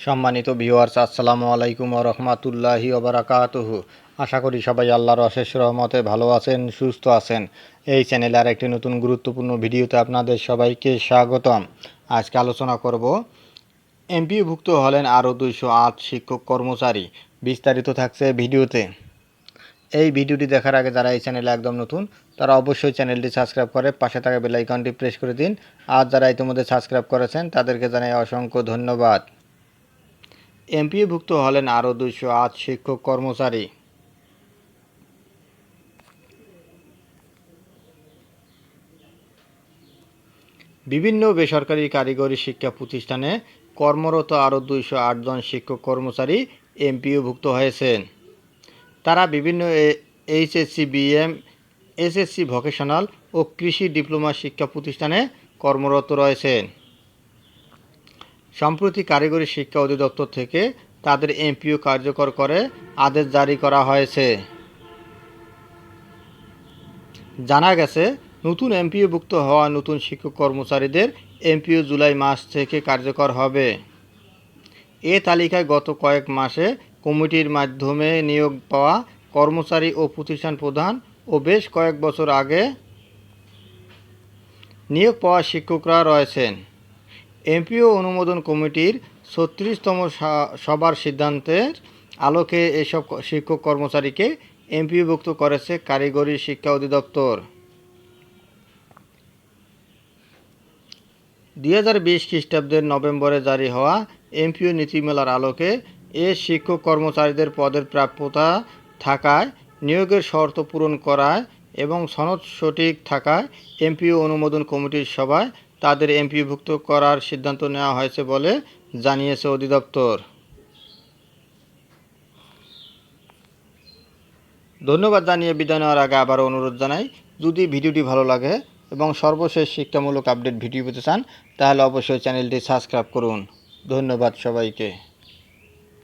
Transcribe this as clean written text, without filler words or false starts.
সম্মানিত ভিউয়ার্স, আসসালামু আলাইকুম ওয়া রাহমাতুল্লাহি ওয়া বারাকাতুহু। আশা করি সবাই আল্লাহর অশেষ রহমতে ভালো আছেন, সুস্থ আছেন। এই চ্যানেলে আর একটি নতুন গুরুত্বপূর্ণ ভিডিওতে আপনাদের সবাইকে স্বাগতম। আজকে আলোচনা করব এমপিওভুক্ত হলেন আরও 208 শিক্ষক কর্মচারী। বিস্তারিত থাকছে ভিডিওতে। এই ভিডিওটি দেখার আগে যারা এই চ্যানেলে একদম নতুন তারা অবশ্যই চ্যানেলটি সাবস্ক্রাইব করে পাশে থাকা বেল আইকনটি প্রেস করে দিন। আর যারা ইতিমধ্যে সাবস্ক্রাইব করেছেন তাদেরকে জানাই অসংখ্য ধন্যবাদ। এমপিওভুক্ত হলেন আরও 208 শিক্ষক কর্মচারী। বিভিন্ন বেসরকারি কারিগরি শিক্ষা প্রতিষ্ঠানে কর্মরত আরও 208 জন শিক্ষক কর্মচারী এমপিওভুক্ত হয়েছেন। তারা বিভিন্ন এইচএসসি, বিএম, এসএসসি ভোকেশনাল ও কৃষি ডিপ্লোমা শিক্ষা প্রতিষ্ঠানে কর্মরত রয়েছেন। সম্প্রতি কারিগরি শিক্ষা অধিদপ্তর থেকে তাদের এমপিও কার্যকর করে আদেশ জারি করা হয়েছে। জানা গেছে, নতুন এমপিওভুক্ত হওয়া নতুন শিক্ষক কর্মচারীদের এমপিও জুলাই মাস থেকে কার্যকর হবে। এ তালিকায় গত কয়েক মাসে কমিটির মাধ্যমে নিয়োগ পাওয়া কর্মচারী ও প্রতিষ্ঠান প্রধান ও বেশ কয়েক বছর আগে নিয়োগ পাওয়া শিক্ষকরা রয়েছেন। এমপিও অনুমোদন কমিটির 36তম সভার সিদ্ধান্তের আলোকে এসব শিক্ষক কর্মচারীকে এমপিওভুক্ত করেছে কারিগরি শিক্ষা অধিদপ্তর। 2020 খ্রিস্টাব্দের নভেম্বরে জারি হওয়া এমপিও নীতিমালার আলোকে এ শিক্ষক কর্মচারীদের পদের প্রাপ্যতা থাকায়, নিয়োগের শর্ত পূরণ করায় এবং সনদ সঠিক থাকায় এমপিও অনুমোদন কমিটির সভায় তাদের এমপিওভুক্ত করার সিদ্ধান্ত নেওয়া হয়েছে বলে জানিয়েছে অধিদপ্তর। ধন্যবাদ জানিয়ে বিদায় নেওয়ার আগে আবারও অনুরোধ জানাই, যদি ভিডিওটি ভালো লাগে এবং সর্বশেষ শিক্ষামূলক আপডেট ভিডিও পেতে চান তাহলে অবশ্যই চ্যানেলটি সাবস্ক্রাইব করুন। ধন্যবাদ সবাইকে।